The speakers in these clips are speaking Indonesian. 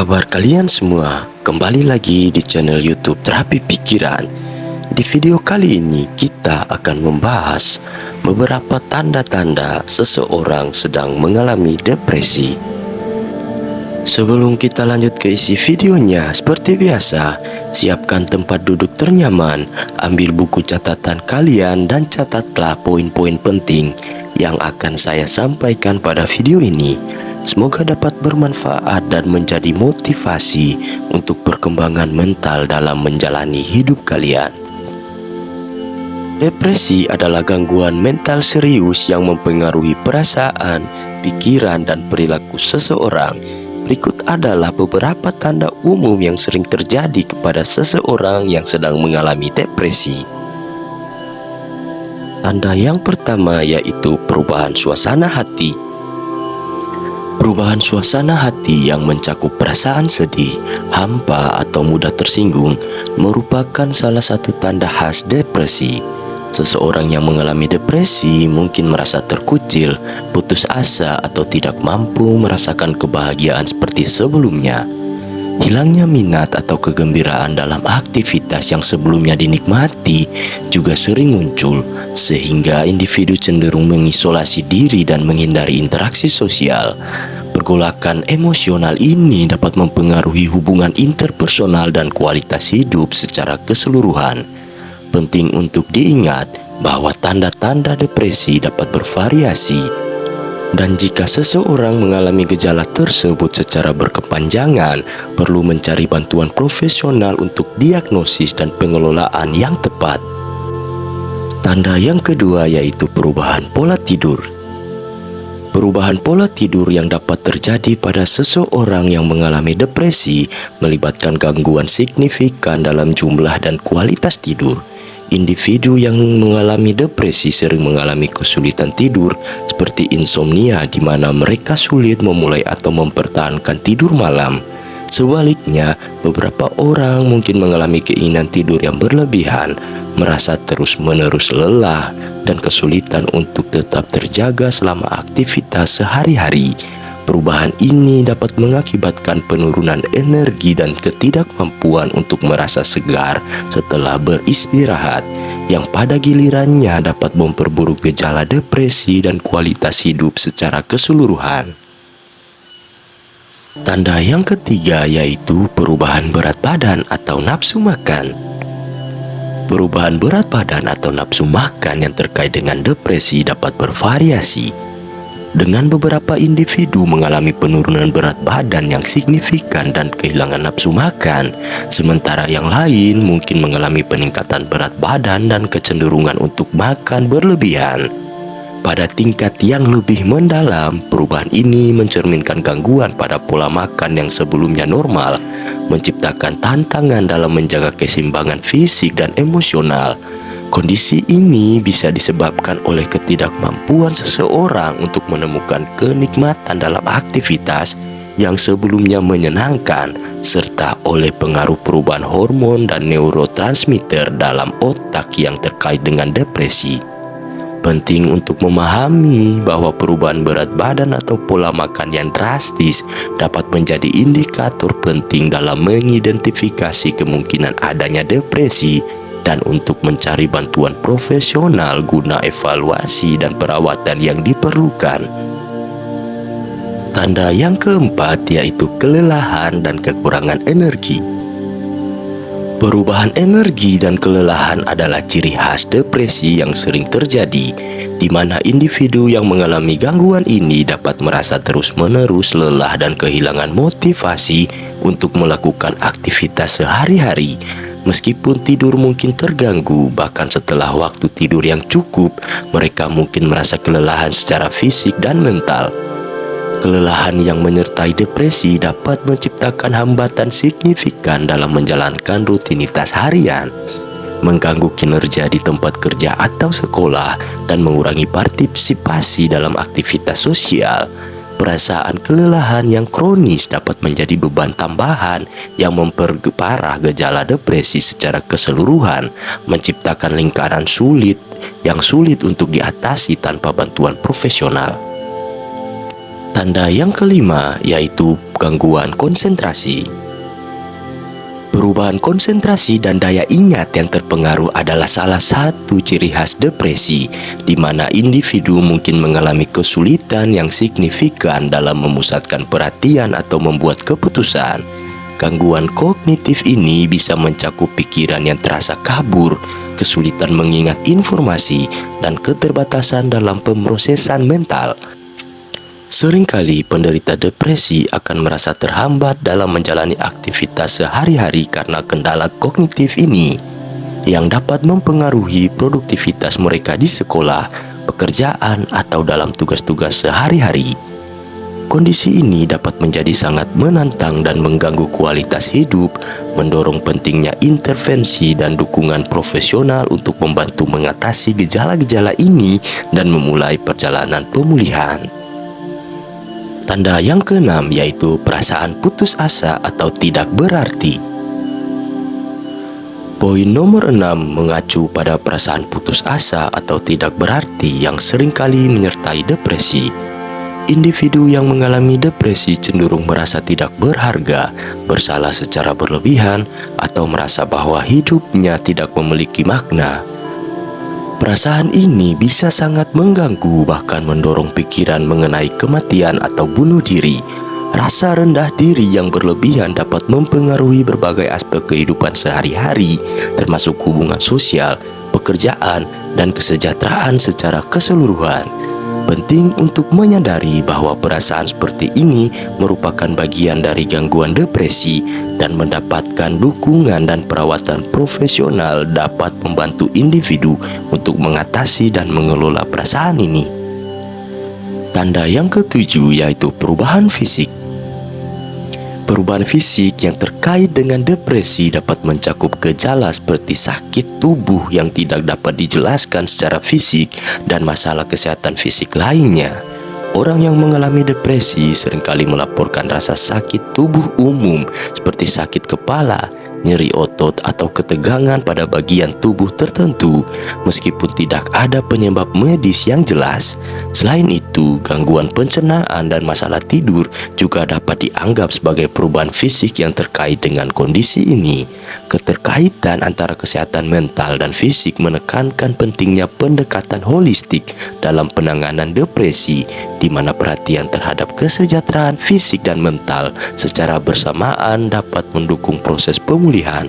kabar kalian semua? Kembali lagi di channel YouTube Terapi Pikiran. Di video kali ini kita akan membahas beberapa tanda-tanda seseorang sedang mengalami depresi. Sebelum kita lanjut ke isi videonya, seperti biasa, siapkan tempat duduk ternyaman, ambil buku catatan kalian dan catatlah poin-poin penting yang akan saya sampaikan pada video ini. Semoga dapat bermanfaat dan menjadi motivasi untuk perkembangan mental dalam menjalani hidup kalian. Depresi adalah gangguan mental serius yang mempengaruhi perasaan, pikiran, dan perilaku seseorang. Berikut adalah beberapa tanda umum yang sering terjadi kepada seseorang yang sedang mengalami depresi. Tanda yang pertama yaitu perubahan suasana hati. Perubahan suasana hati yang mencakup perasaan sedih, hampa, atau mudah tersinggung merupakan salah satu tanda khas depresi. Seseorang yang mengalami depresi mungkin merasa terkucil, putus asa, atau tidak mampu merasakan kebahagiaan seperti sebelumnya. Hilangnya minat atau kegembiraan dalam aktivitas yang sebelumnya dinikmati juga sering muncul, sehingga individu cenderung mengisolasi diri dan menghindari interaksi sosial. Pergolakan emosional ini dapat mempengaruhi hubungan interpersonal dan kualitas hidup secara keseluruhan. Penting untuk diingat bahwa tanda-tanda depresi dapat bervariasi, dan jika seseorang mengalami gejala tersebut secara berkepanjangan, perlu mencari bantuan profesional untuk diagnosis dan pengelolaan yang tepat. Tanda yang kedua yaitu perubahan pola tidur. Perubahan pola tidur yang dapat terjadi pada seseorang yang mengalami depresi melibatkan gangguan signifikan dalam jumlah dan kualitas tidur. Individu yang mengalami depresi sering mengalami kesulitan tidur seperti insomnia, di mana mereka sulit memulai atau mempertahankan tidur malam. Sebaliknya, beberapa orang mungkin mengalami keinginan tidur yang berlebihan, merasa terus-menerus lelah, dan kesulitan untuk tetap terjaga selama aktivitas sehari-hari. Perubahan ini dapat mengakibatkan penurunan energi dan ketidakmampuan untuk merasa segar setelah beristirahat, yang pada gilirannya dapat memperburuk gejala depresi dan kualitas hidup secara keseluruhan. Tanda yang ketiga yaitu perubahan berat badan atau nafsu makan. Perubahan berat badan atau nafsu makan yang terkait dengan depresi dapat bervariasi. Dengan beberapa individu mengalami penurunan berat badan yang signifikan dan kehilangan nafsu makan, sementara yang lain mungkin mengalami peningkatan berat badan dan kecenderungan untuk makan berlebihan. Pada tingkat yang lebih mendalam, perubahan ini mencerminkan gangguan pada pola makan yang sebelumnya normal, menciptakan tantangan dalam menjaga keseimbangan fisik dan emosional. Kondisi ini bisa disebabkan oleh ketidakmampuan seseorang untuk menemukan kenikmatan dalam aktivitas yang sebelumnya menyenangkan, serta oleh pengaruh perubahan hormon dan neurotransmitter dalam otak yang terkait dengan depresi. Penting untuk memahami bahwa perubahan berat badan atau pola makan yang drastis dapat menjadi indikator penting dalam mengidentifikasi kemungkinan adanya depresi, dan untuk mencari bantuan profesional guna evaluasi dan perawatan yang diperlukan. Tanda yang keempat yaitu kelelahan dan kekurangan energi. Perubahan energi dan kelelahan adalah ciri khas depresi yang sering terjadi, di mana individu yang mengalami gangguan ini dapat merasa terus-menerus lelah dan kehilangan motivasi untuk melakukan aktivitas sehari-hari. Meskipun tidur mungkin terganggu, bahkan setelah waktu tidur yang cukup, mereka mungkin merasa kelelahan secara fisik dan mental. Kelelahan yang menyertai depresi dapat menciptakan hambatan signifikan dalam menjalankan rutinitas harian, mengganggu kinerja di tempat kerja atau sekolah, dan mengurangi partisipasi dalam aktivitas sosial. Perasaan kelelahan yang kronis dapat menjadi beban tambahan yang memperparah gejala depresi secara keseluruhan, menciptakan lingkaran sulit yang sulit untuk diatasi tanpa bantuan profesional. Tanda yang kelima yaitu gangguan konsentrasi. Perubahan konsentrasi dan daya ingat yang terpengaruh adalah salah satu ciri khas depresi, di mana individu mungkin mengalami kesulitan yang signifikan dalam memusatkan perhatian atau membuat keputusan. Gangguan kognitif ini bisa mencakup pikiran yang terasa kabur, kesulitan mengingat informasi, dan keterbatasan dalam pemrosesan mental. Seringkali penderita depresi akan merasa terhambat dalam menjalani aktivitas sehari-hari karena kendala kognitif ini, yang dapat mempengaruhi produktivitas mereka di sekolah, pekerjaan, atau dalam tugas-tugas sehari-hari. Kondisi ini dapat menjadi sangat menantang dan mengganggu kualitas hidup, mendorong pentingnya intervensi dan dukungan profesional untuk membantu mengatasi gejala-gejala ini dan memulai perjalanan pemulihan. Tanda yang keenam yaitu perasaan putus asa atau tidak berarti. Poin nomor 6 mengacu pada perasaan putus asa atau tidak berarti yang seringkali menyertai depresi. Individu yang mengalami depresi cenderung merasa tidak berharga, bersalah secara berlebihan, atau merasa bahwa hidupnya tidak memiliki makna. Perasaan ini bisa sangat mengganggu, bahkan mendorong pikiran mengenai kematian atau bunuh diri. Rasa rendah diri yang berlebihan dapat mempengaruhi berbagai aspek kehidupan sehari-hari, termasuk hubungan sosial, pekerjaan, dan kesejahteraan secara keseluruhan. Penting untuk menyadari bahwa perasaan seperti ini merupakan bagian dari gangguan depresi, dan mendapatkan dukungan dan perawatan profesional dapat membantu individu untuk mengatasi dan mengelola perasaan ini. Tanda yang ketujuh yaitu perubahan fisik. Perubahan fisik yang terkait dengan depresi dapat mencakup gejala seperti sakit tubuh yang tidak dapat dijelaskan secara fisik dan masalah kesehatan fisik lainnya. Orang yang mengalami depresi seringkali melaporkan rasa sakit tubuh umum seperti sakit kepala, nyeri otot, atau ketegangan pada bagian tubuh tertentu, meskipun tidak ada penyebab medis yang jelas. Selain itu, gangguan pencernaan dan masalah tidur juga dapat dianggap sebagai perubahan fisik yang terkait dengan kondisi ini. Keterkaitan antara kesehatan mental dan fisik menekankan pentingnya pendekatan holistik dalam penanganan depresi, di mana perhatian terhadap kesejahteraan fisik dan mental secara bersamaan dapat mendukung proses pemulihan.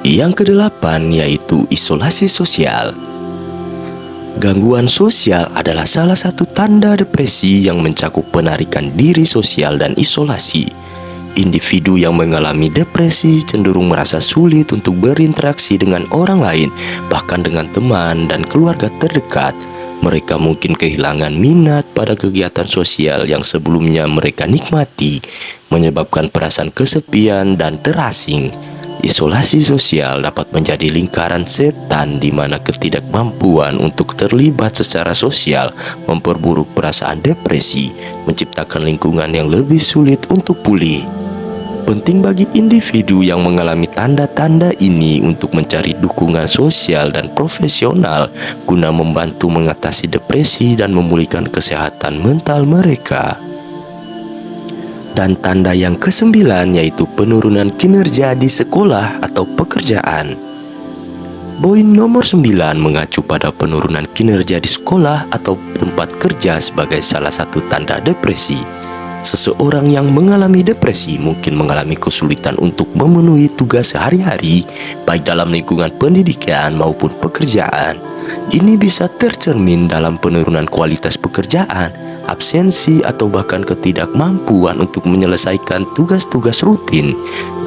Yang kedelapan yaitu isolasi sosial. Gangguan sosial adalah salah satu tanda depresi yang mencakup penarikan diri sosial dan isolasi. Individu yang mengalami depresi cenderung merasa sulit untuk berinteraksi dengan orang lain, bahkan dengan teman dan keluarga terdekat. Mereka mungkin kehilangan minat pada kegiatan sosial yang sebelumnya mereka nikmati, menyebabkan perasaan kesepian dan terasing. Isolasi sosial dapat menjadi lingkaran setan di mana ketidakmampuan untuk terlibat secara sosial memperburuk perasaan depresi, menciptakan lingkungan yang lebih sulit untuk pulih. Penting bagi individu yang mengalami tanda-tanda ini untuk mencari dukungan sosial dan profesional guna membantu mengatasi depresi dan memulihkan kesehatan mental mereka. Dan tanda yang kesembilan yaitu penurunan kinerja di sekolah atau pekerjaan. Poin nomor 9 mengacu pada penurunan kinerja di sekolah atau tempat kerja sebagai salah satu tanda depresi. Seseorang yang mengalami depresi mungkin mengalami kesulitan untuk memenuhi tugas sehari-hari, baik dalam lingkungan pendidikan maupun pekerjaan. Ini bisa tercermin dalam penurunan kualitas pekerjaan, absensi, atau bahkan ketidakmampuan untuk menyelesaikan tugas-tugas rutin.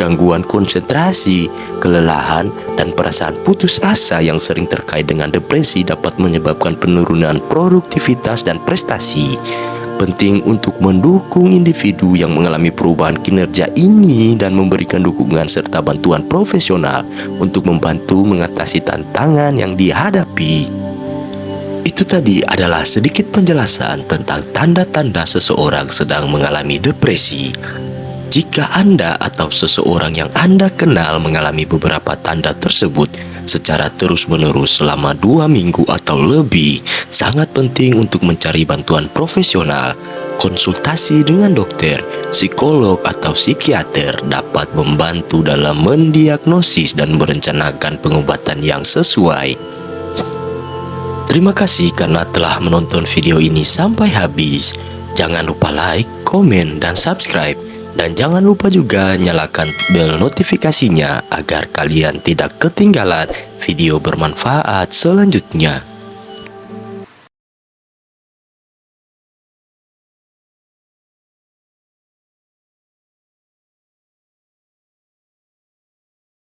Gangguan konsentrasi, kelelahan, dan perasaan putus asa yang sering terkait dengan depresi dapat menyebabkan penurunan produktivitas dan prestasi. Penting untuk mendukung individu yang mengalami perubahan kinerja ini dan memberikan dukungan serta bantuan profesional untuk membantu mengatasi tantangan yang dihadapi. Itu tadi adalah sedikit penjelasan tentang tanda-tanda seseorang sedang mengalami depresi. Jika Anda atau seseorang yang Anda kenal mengalami beberapa tanda tersebut secara terus-menerus selama 2 minggu atau lebih, sangat penting untuk mencari bantuan profesional. konsultasi dengan dokter, psikolog, atau psikiater dapat membantu dalam mendiagnosis dan merencanakan pengobatan yang sesuai. Terima kasih karena telah menonton video ini sampai habis. Jangan lupa like, komen, dan subscribe. Dan jangan lupa juga nyalakan bel notifikasinya agar kalian tidak ketinggalan video bermanfaat selanjutnya.